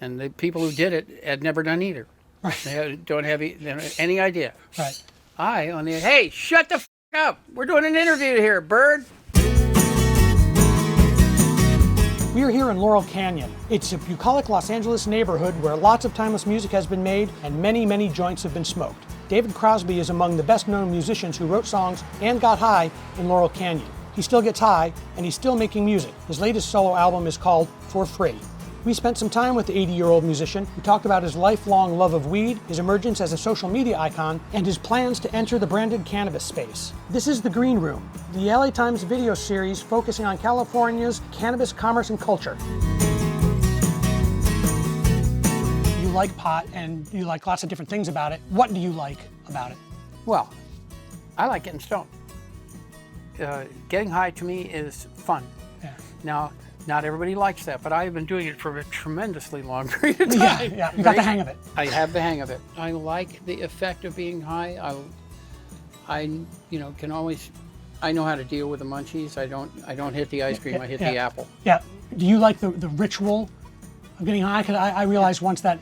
And the people who did it had never done either. Right. They don't have any idea. Right. Hey, shut the f*** up. We're doing an interview here, bird. We are here in Laurel Canyon. It's a bucolic Los Angeles neighborhood where lots of timeless music has been made and many, many joints have been smoked. David Crosby is among the best-known musicians who wrote songs and got high in Laurel Canyon. He still gets high, and he's still making music. His latest solo album is called For Free. We spent some time with the 80-year-old musician who talked about his lifelong love of weed, his emergence as a social media icon, and his plans to enter the branded cannabis space. This is The Green Room, the LA Times video series focusing on California's cannabis commerce and culture. You like pot and you like lots of different things about it. What do you like about it? Well, I like getting stoned. Getting high to me is fun. Yeah. Now, not everybody likes that, but I've been doing it for a tremendously long period of time. Yeah, you got the hang of it. I have the hang of it. I like the effect of being high. I can always, I know how to deal with the munchies. I don't hit the ice cream. I hit the apple. Yeah. Do you like the ritual of getting high? Because I realized once that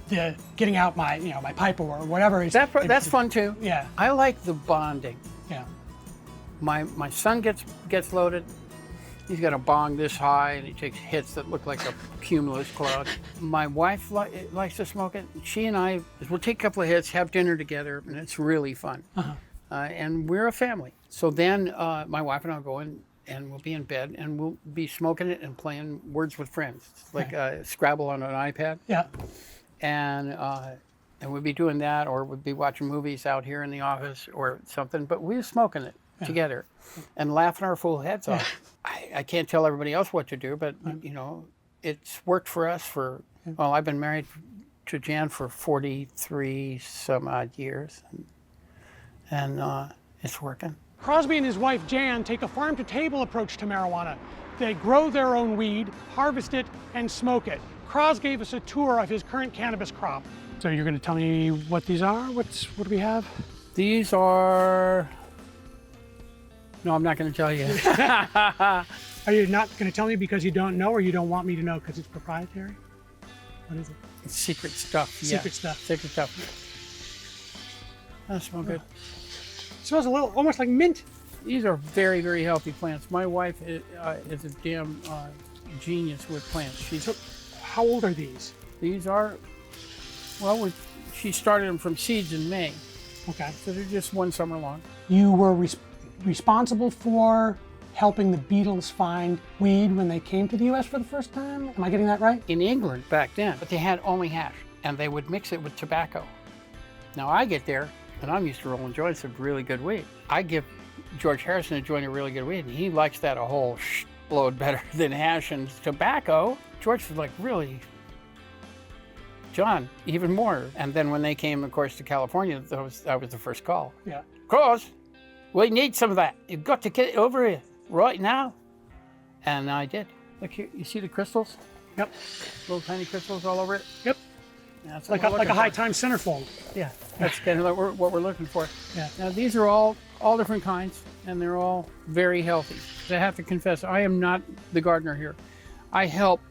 the getting out my my pipe or whatever is that's fun too. Yeah. I like the bonding. Yeah. My son gets loaded. He's got a bong this high, and he takes hits that look like a cumulus cloud. My wife likes to smoke it. She and I will take a couple of hits, have dinner together, and it's really fun. Uh-huh. And we're a family. So then my wife and I will go in, and we'll be in bed, and we'll be smoking it and playing Words with Friends, like Scrabble on an iPad. Yeah. And we'd be doing that, or we'd be watching movies out here in the office or something, but we were smoking it together and laughing our full heads off. I can't tell everybody else what to do, but it's worked for us well, I've been married to Jan for 43 some odd years, and it's working. Crosby and his wife Jan take a farm-to-table approach to marijuana. They grow their own weed, harvest it, and smoke it. Cros gave us a tour of his current cannabis crop. So you're going to tell me what these are? What do we have? These are... No, I'm not going to tell you. Are you not going to tell me because you don't know, or you don't want me to know because it's proprietary? What is it? It's secret stuff. Secret stuff. Secret stuff. That smells good. It smells a little, almost like mint. These are very, very healthy plants. My wife is a damn genius with plants. So how old are these? These are, well, she started them from seeds in May. Okay. So they're just one summer long. You were responsible for helping the Beatles find weed when they came to the U.S. for the first time? Am I getting that right? In England back then, but they had only hash, and they would mix it with tobacco. Now I get there, and I'm used to rolling joints of really good weed. I give George Harrison a joint of really good weed, and he likes that a whole load better than hash and tobacco. George was like, really? John, even more. And then when they came, of course, to California, that was the first call. Yeah. Cross, we need some of that. You've got to get it over here right now. And I did. Look here, you see the crystals? Yep. Little tiny crystals all over it? Yep. That's like a high time centerfold. Yeah, that's kind of what we're looking for. Yeah. Now these are all different kinds, and they're all very healthy. I have to confess, I am not the gardener here. I help,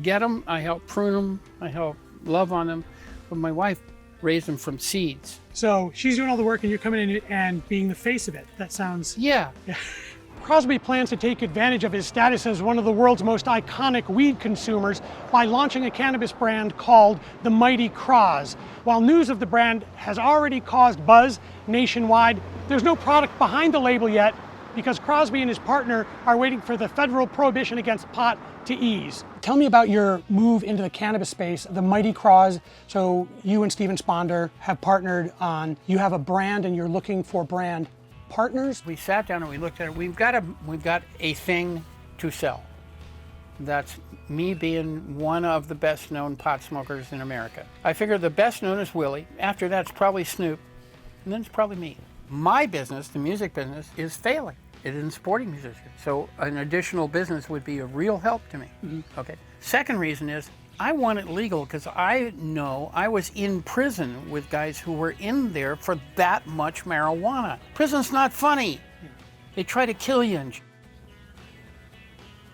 get them, I help prune them, I help love on them, but my wife raised them from seeds. So she's doing all the work and you're coming in and being the face of it. That sounds... Yeah. Crosby plans to take advantage of his status as one of the world's most iconic weed consumers by launching a cannabis brand called the Mighty Cros. While news of the brand has already caused buzz nationwide, there's no product behind the label yet because Crosby and his partner are waiting for the federal prohibition against pot to ease. Tell me about your move into the cannabis space, the Mighty Cros. So you and Steven Sponder have partnered on, you have a brand and you're looking for brand partners? We sat down and we looked at it. We've got a thing to sell. That's me being one of the best known pot smokers in America. I figure the best known is Willie. After that's probably Snoop, and then it's probably me. My business, the music business, is failing. It isn't supporting musicians. So an additional business would be a real help to me. Mm-hmm. Okay. Second reason is I want it legal because I know I was in prison with guys who were in there for that much marijuana. Prison's not funny. They try to kill you and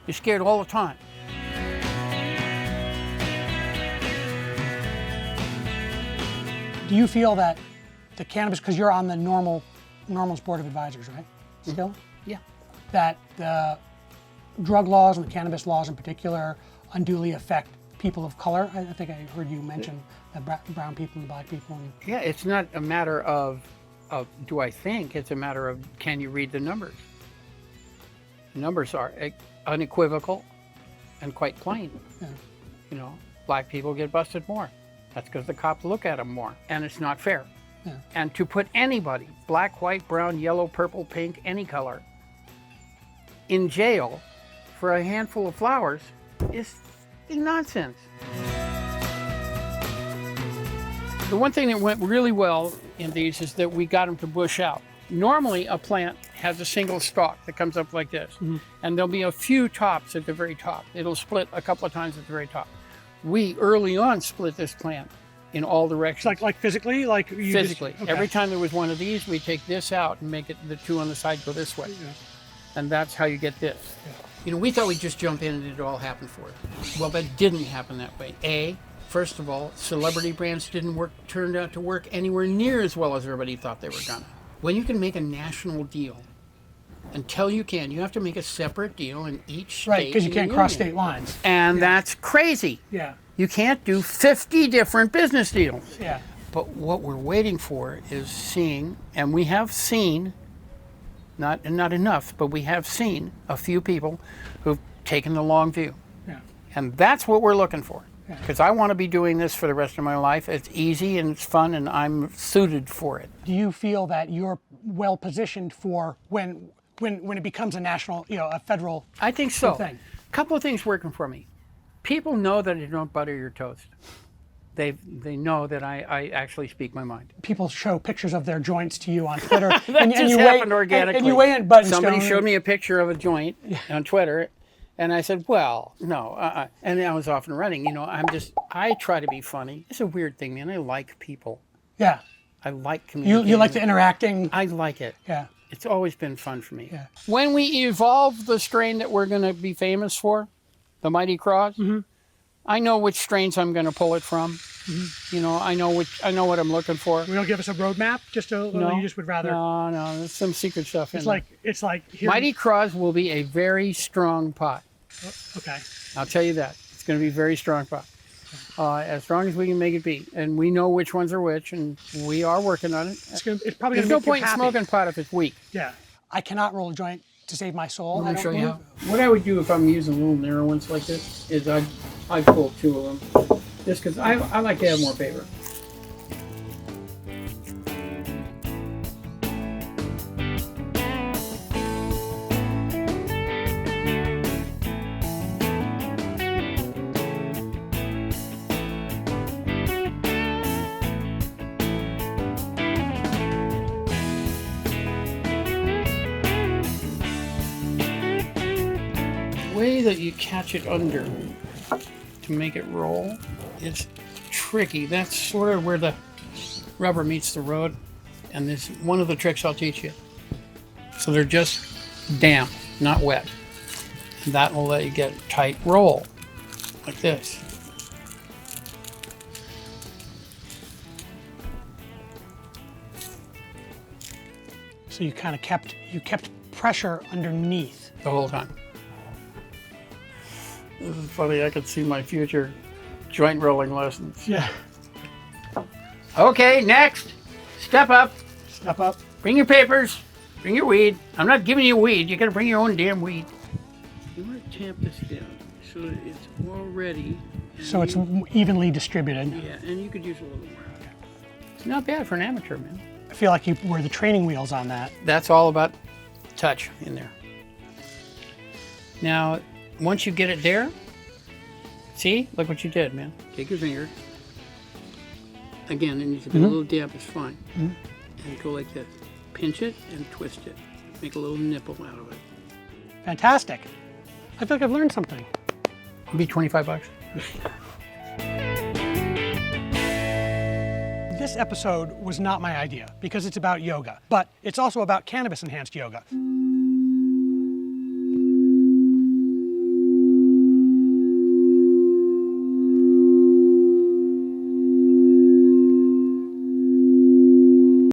you're scared all the time. Do you feel that the cannabis, because you're on the Normal's Board of Advisors, right? Still? Yeah. That the drug laws and the cannabis laws in particular unduly affect people of color? I think I heard you mention the brown people and black people. And Yeah, it's not a matter of do I think, it's a matter of can you read the numbers? The numbers are unequivocal and quite plain. Yeah. You know, black people get busted more. That's because the cops look at them more, and it's not fair. Yeah. And to put anybody, black, white, brown, yellow, purple, pink, any color, in jail for a handful of flowers is nonsense. The one thing that went really well in these is that we got them to bush out. Normally, a plant has a single stalk that comes up like this, and there'll be a few tops at the very top. It'll split a couple of times at the very top. We early on split this plant in all directions. like physically, like you Physically. Just, okay. Every time there was one of these, we take this out and make it the two on the side go this way. Yeah. And that's how you get this. Yeah. You know, we thought we'd just jump in and it'd all happen for us. Well, that didn't happen that way. First of all, celebrity brands turned out to work anywhere near as well as everybody thought they were gonna. When you can make a national deal, until you can, you have to make a separate deal in each state. Right, because you in the can't cross union. state lines. And that's crazy. Yeah. You can't do 50 different business deals. Yeah. But what we're waiting for is seeing, and we have seen, not enough, but we have seen a few people who've taken the long view. Yeah. And that's what we're looking for. Yeah. Because I want to be doing this for the rest of my life. It's easy and it's fun and I'm suited for it. Do you feel that you're well positioned for when it becomes a national, a federal I think so. thing? A couple of things working for me. People know that I don't butter your toast. They know that I actually speak my mind. People show pictures of their joints to you on Twitter. That just happened organically. And you weigh in button Somebody stone. showed me a picture of a joint on Twitter, and I said, well, no. And I was off and running. You know, I try to be funny. It's a weird thing, man. I like people. Yeah. I like communicating. You like the interacting. I like it. Yeah. It's always been fun for me. Yeah. When we evolve the strain that we're going to be famous for, the Mighty Cross, I know which strains I'm going to pull it from. You know, I know what I'm looking for. We don't give us a roadmap. Just a little. No, You just would rather. No, there's some secret stuff in It's there. like. Here, Mighty Cross will be a very strong pot. Okay. I'll tell you that. It's going to be a very strong pot. As strong as we can make it be. And we know which ones are which, and we are working on it. It's probably There's going to no make you point in happy. smoking pot if it's weak. Yeah. I cannot roll a joint to save my soul. Let I me don't show you move. how. What I would do if I'm using little narrow ones like this is I'd pull two of them. Just because I like to have more paper. The way that you catch it under to make it roll is tricky. That's sort of where the rubber meets the road, and this is one of the tricks I'll teach you. So they're just damp, not wet. And that will let you get a tight roll, like this. So you kind of kept pressure underneath. The whole time. This is funny, I could see my future joint rolling lessons. Yeah. Okay, next. Step up. Step up. Bring your papers. Bring your weed. I'm not giving you weed. You gotta bring your own damn weed. You want to tamp this down so that it's all ready. So it's evenly distributed. Yeah, and you could use a little more. It's not bad for an amateur, man. I feel like you were the training wheels on that. That's all about touch in there. Now, once you get it there, see? Look what you did, man. Take your finger. Again, it needs to be a little damp, it's fine. And go like this. Pinch it and twist it. Make a little nipple out of it. Fantastic. I feel like I've learned something. It'll be $25. This episode was not my idea because it's about yoga, but it's also about cannabis-enhanced yoga.